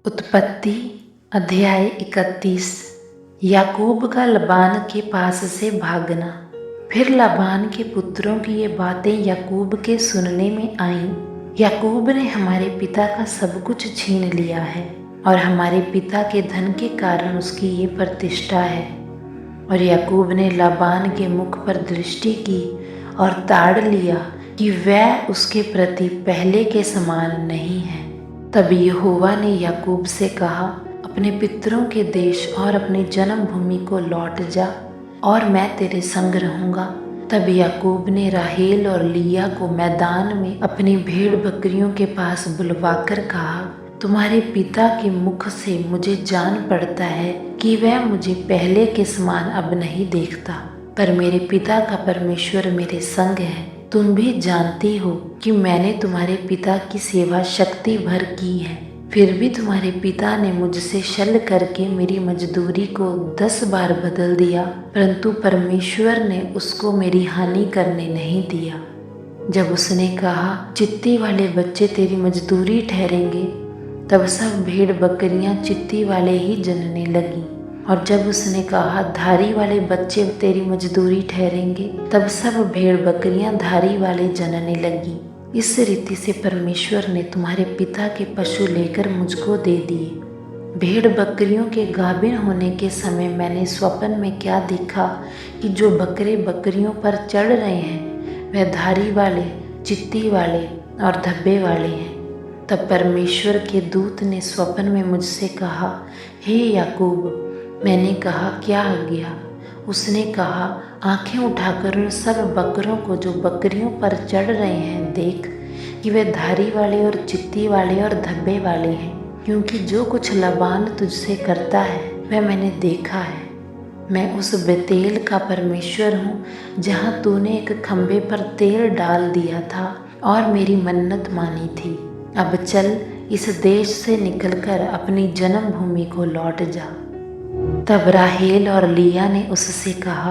उत्पत्ति अध्याय 31। याकूब का लबान के पास से भागना। फिर लबान के पुत्रों की ये बातें याकूब के सुनने में आईं। याकूब ने हमारे पिता का सब कुछ छीन लिया है और हमारे पिता के धन के कारण उसकी ये प्रतिष्ठा है। और याकूब ने लबान के मुख पर दृष्टि की और ताड़ लिया कि वह उसके प्रति पहले के समान नहीं है। तब यहोवा ने याकूब से कहा, अपने पितरों के देश और अपनी जन्मभूमि को लौट जा और मैं तेरे संग रहूंगा। तब याकूब ने राहेल और लिया को मैदान में अपनी भेड़ बकरियों के पास बुलवाकर कहा, तुम्हारे पिता के मुख से मुझे जान पड़ता है कि वह मुझे पहले के समान अब नहीं देखता, पर मेरे पिता का परमेश्वर मेरे संग है। तुम भी जानती हो कि मैंने तुम्हारे पिता की सेवा शक्ति भर की है, फिर भी तुम्हारे पिता ने मुझसे छल करके मेरी मजदूरी को 10 बार बदल दिया, परंतु परमेश्वर ने उसको मेरी हानि करने नहीं दिया। जब उसने कहा, चित्ती वाले बच्चे तेरी मजदूरी ठहरेंगे, तब सब भेड़ बकरियां चित्ती वाले ही जनने लगी। और जब उसने कहा, धारी वाले बच्चे तेरी मजदूरी ठहरेंगे, तब सब भेड़ बकरियां धारी वाले जनने लगी। इस रीति से परमेश्वर ने तुम्हारे पिता के पशु लेकर मुझको दे दिए। भेड़ बकरियों के गाभिन होने के समय मैंने स्वप्न में क्या देखा कि जो बकरे बकरियों पर चढ़ रहे हैं वह धारी वाले, चित्ती वाले और धब्बे वाले हैं। तब परमेश्वर के दूत ने स्वप्न में मुझसे कहा, हे याकूब। मैंने कहा, क्या आ गया? उसने कहा, आंखें उठाकर उन सब बकरों को जो बकरियों पर चढ़ रहे हैं देख कि वे धारी वाले और चित्ती वाले और धब्बे वाले हैं, क्योंकि जो कुछ लबान तुझसे करता है वह मैंने देखा है। मैं उस बेतेल का परमेश्वर हूँ जहाँ तूने एक खम्भे पर तेल डाल दिया था और मेरी मन्नत मानी थी। अब चल, इस देश से निकलकर अपनी जन्मभूमि को लौट जा। तब राहेल और लिया ने उससे कहा,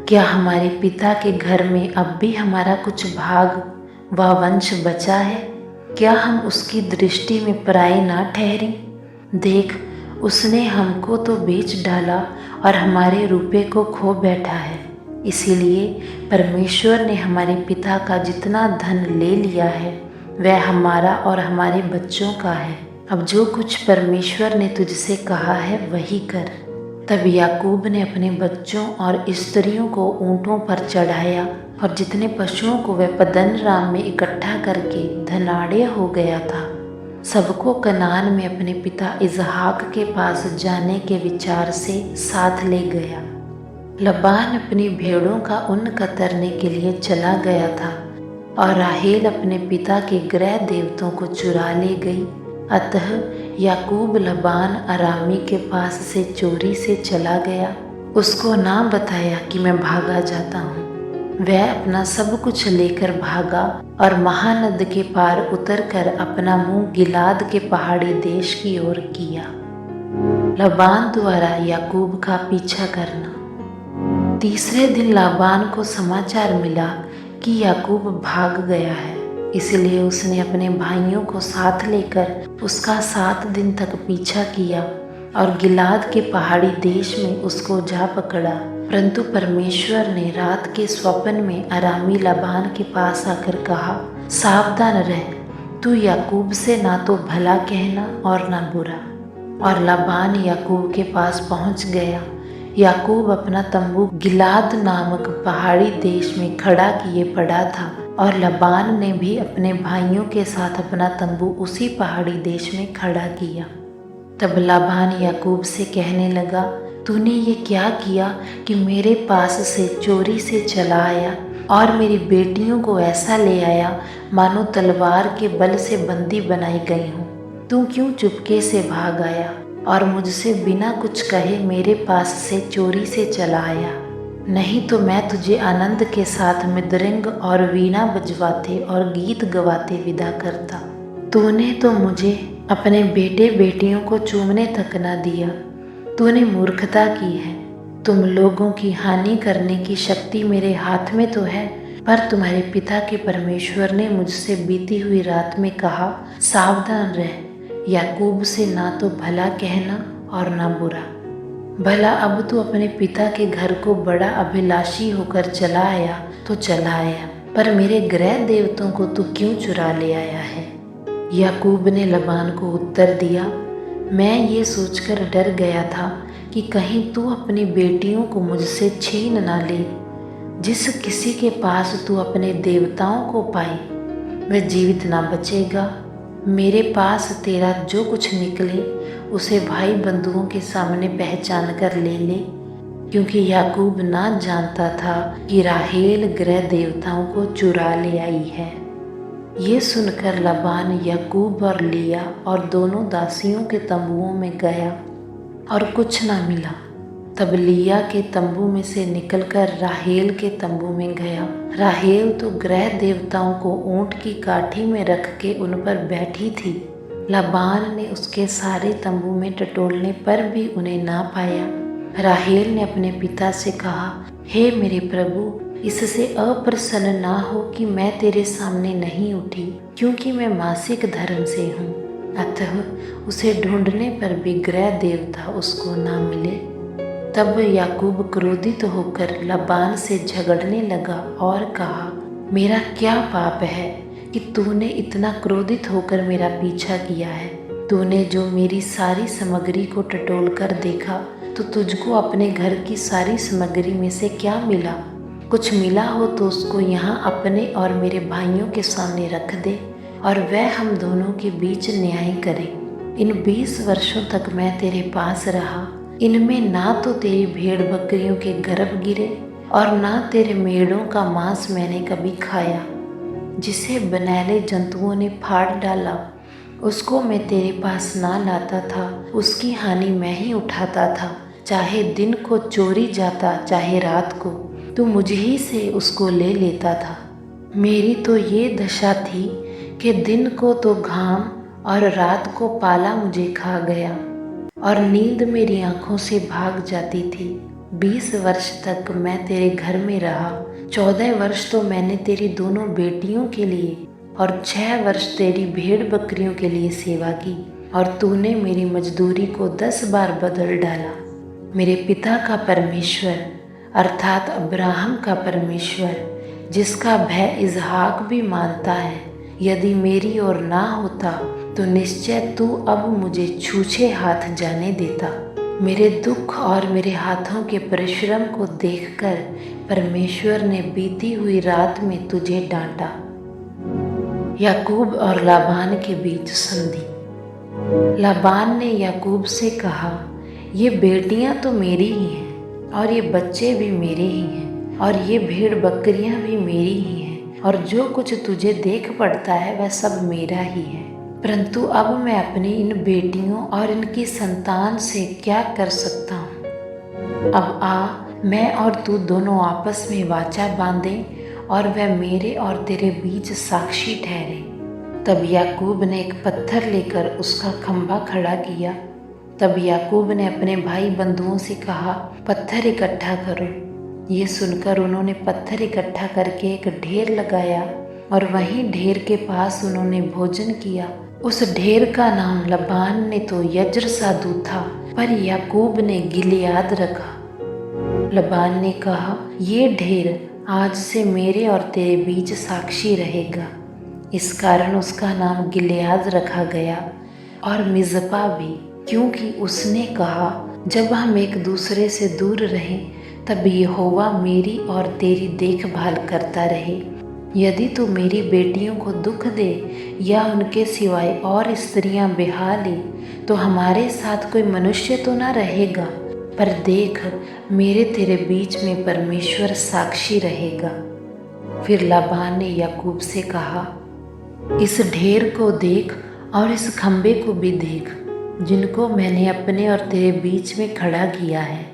क्या हमारे पिता के घर में अब भी हमारा कुछ भाग व वंश बचा है? क्या हम उसकी दृष्टि में पराए ना ठहरें? देख, उसने हमको तो बेच डाला और हमारे रुपये को खो बैठा है। इसीलिए परमेश्वर ने हमारे पिता का जितना धन ले लिया है वह हमारा और हमारे बच्चों का है। अब जो कुछ परमेश्वर ने तुझसे कहा है वही कर। तब याकूब ने अपने बच्चों और स्त्रियों को ऊँटों पर चढ़ाया और जितने पशुओं को वह पद्दनराम में इकट्ठा करके धनाढ़ हो गया था, सबको कनान में अपने पिता इसहाक के पास जाने के विचार से साथ ले गया। लबान अपनी भेड़ों का ऊन कतरने के लिए चला गया था और राहेल अपने पिता के गृह देवतों को चुरा ले गई। अतः याकूब लबान अरामी के पास से चोरी से चला गया। उसको ना बताया कि मैं भागा जाता हूँ। वह अपना सब कुछ लेकर भागा और महानद के पार उतरकर अपना मुंह गिलाद के पहाड़ी देश की ओर किया। लबान द्वारा याकूब का पीछा करना। तीसरे दिन लाबान को समाचार मिला कि याकूब भाग गया है, इसलिए उसने अपने भाइयों को साथ लेकर उसका 7 दिन तक पीछा किया और गिलाद के पहाड़ी देश में उसको जा पकड़ा। परंतु परमेश्वर ने रात के स्वप्न में अरामी लबान के पास आकर कहा, सावधान रह, तू याकूब से ना तो भला कहना और ना बुरा। और लबान याकूब के पास पहुंच गया। याकूब अपना तंबू गिलाद नामक पहाड़ी देश में खड़ा किए पड़ा था और लबान ने भी अपने भाइयों के साथ अपना तंबू उसी पहाड़ी देश में खड़ा किया। तब लाबान याकूब से कहने लगा, तूने ये क्या किया कि मेरे पास से चोरी से चला आया और मेरी बेटियों को ऐसा ले आया मानो तलवार के बल से बंदी बनाई गई हूँ। तू क्यों चुपके से भाग आया और मुझसे बिना कुछ कहे मेरे पास से चोरी से चला आया? नहीं तो मैं तुझे आनंद के साथ मृदंग और वीणा बजवाते और गीत गवाते विदा करता। तूने तो मुझे अपने बेटे बेटियों को चूमने तक न दिया। तूने मूर्खता की है। तुम लोगों की हानि करने की शक्ति मेरे हाथ में तो है, पर तुम्हारे पिता के परमेश्वर ने मुझसे बीती हुई रात में कहा, सावधान रह, याकूब से ना तो भला कहना और ना बुरा। भला अब तू अपने पिता के घर को बड़ा अभिलाषी होकर चला आया तो चला आया, पर मेरे गृह देवतों को तू क्यों चुरा ले आया है? याकूब ने लबान को उत्तर दिया, मैं ये सोचकर डर गया था कि कहीं तू अपनी बेटियों को मुझसे छीन ना ले। जिस किसी के पास तू अपने देवताओं को पाए वह जीवित ना बचेगा। मेरे पास तेरा जो कुछ निकले उसे भाई बंधुओं के सामने पहचान कर ले ले, क्योंकि याकूब ना जानता था कि राहेल गृह देवताओं को चुरा ले आई है। ये सुनकर लबान याकूब और लिया और दोनों दासियों के तंबुओं में गया और कुछ ना मिला। तब लिया के तंबू में से निकलकर राहेल के तंबू में गया। राहेल तो गृह देवताओं को ऊंट की काठी में रख के उन पर बैठी थी। लबान ने उसके सारे तंबू में टटोलने पर भी उन्हें ना पाया। राहेल ने अपने पिता से कहा, हे मेरे प्रभु, इससे अप्रसन्न ना हो कि मैं तेरे सामने नहीं उठी, क्योंकि मैं मासिक धर्म से हूँ। अतः उसे ढूंढने पर भी गृह देवता उसको ना मिले। तब याकूब क्रोधित होकर लबान से झगड़ने लगा और कहा, मेरा क्या पाप है कि तूने इतना क्रोधित होकर मेरा पीछा किया है? तूने जो मेरी सारी सामग्री को टटोल कर देखा तो तुझको अपने घर की सारी सामग्री में से क्या मिला? कुछ मिला हो तो उसको यहाँ अपने और मेरे भाइयों के सामने रख दे और वह हम दोनों के बीच न्याय करे। इन 20 वर्षों तक मैं तेरे पास रहा, इनमें ना तो तेरी भेड़ बकरियों के गर्भ गिरे और ना तेरे मेढ़ों का मांस मैंने कभी खाया। जिसे बनैले जंतुओं ने फाड़ डाला उसको मैं तेरे पास ना लाता था, उसकी हानि मैं ही उठाता था। चाहे दिन को चोरी जाता चाहे रात को, तू मुझ ही से उसको ले लेता था। मेरी तो ये दशा थी कि दिन को तो घाम और रात को पाला मुझे खा गया और नींद मेरी आंखों से भाग जाती थी। 20 वर्ष तक मैं तेरे घर में रहा। 14 वर्ष तो मैंने तेरी दोनों बेटियों के लिए और 6 वर्ष तेरी भेड़ बकरियों के लिए सेवा की, और तूने मेरी मजदूरी को 10 बार बदल डाला। मेरे पिता का परमेश्वर अर्थात अब्राहम का परमेश्वर, जिसका भय इसहाक भी मानता है, यदि मेरी ओर ना होता तो निश्चय तू अब मुझे छूछे हाथ जाने देता। मेरे दुख और मेरे हाथों के परिश्रम को देखकर परमेश्वर ने बीती हुई रात में तुझे डांटा। याकूब और लाबान के बीच संधि। लाबान ने याकूब से कहा, ये बेटियां तो मेरी ही हैं और ये बच्चे भी मेरे ही हैं और ये भेड़ बकरियां भी मेरी ही हैं, और जो कुछ तुझे देख पड़ता है वह सब मेरा ही है। परंतु अब मैं अपनी इन बेटियों और इनकी संतान से क्या कर सकता हूँ? अब आ, मैं और तू दोनों आपस में वाचा बांधें और वह मेरे और तेरे बीच साक्षी ठहरे। तब याकूब ने एक पत्थर लेकर उसका खंभा खड़ा किया। तब याकूब ने अपने भाई बंधुओं से कहा, पत्थर इकट्ठा करो। ये सुनकर उन्होंने पत्थर इकट्ठा करके एक ढेर लगाया और वहीं ढेर के पास उन्होंने भोजन किया। उस ढेर का नाम लबान ने तो यज्र साधु था, पर याकूब ने गिलियाद रखा। लबान ने कहा, ये ढेर आज से मेरे और तेरे बीच साक्षी रहेगा। इस कारण उसका नाम गिलियाद रखा गया, और मिज़पा भी, क्योंकि उसने कहा, जब हम एक दूसरे से दूर रहें तब यहोवा मेरी और तेरी देखभाल करता रहे। यदि तू मेरी बेटियों को दुख दे या उनके सिवाय और स्त्रियां ब्याह ले तो हमारे साथ कोई मनुष्य तो ना रहेगा, पर देख, मेरे तेरे बीच में परमेश्वर साक्षी रहेगा। फिर लाबान ने याकूब से कहा, इस ढेर को देख और इस खंबे को भी देख, जिनको मैंने अपने और तेरे बीच में खड़ा किया है।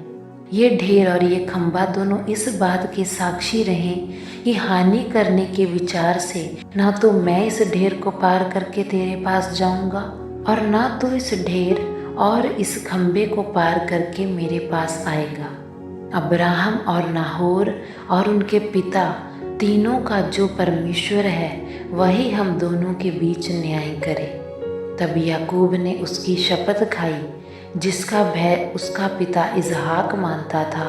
ये ढेर और ये खंबा दोनों इस बात के साक्षी रहें कि हानि करने के विचार से ना तो मैं इस ढेर को पार करके तेरे पास जाऊंगा और ना तो इस ढेर और इस खंबे को पार करके मेरे पास आएगा। अब्राहम और नाहोर और उनके पिता तीनों का जो परमेश्वर है वही हम दोनों के बीच न्याय करे। तब याकूब ने उसकी शपथ खाई जिसका भय उसका पिता इसहाक मानता था,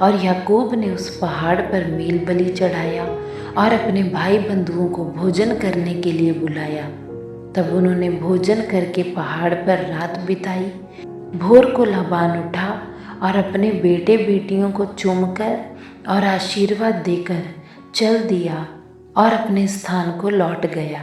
और याकूब ने उस पहाड़ पर मेल बलि चढ़ाया और अपने भाई बंधुओं को भोजन करने के लिए बुलाया। तब उन्होंने भोजन करके पहाड़ पर रात बिताई। भोर को लाबान उठा और अपने बेटे बेटियों को चूमकर और आशीर्वाद देकर चल दिया और अपने स्थान को लौट गया।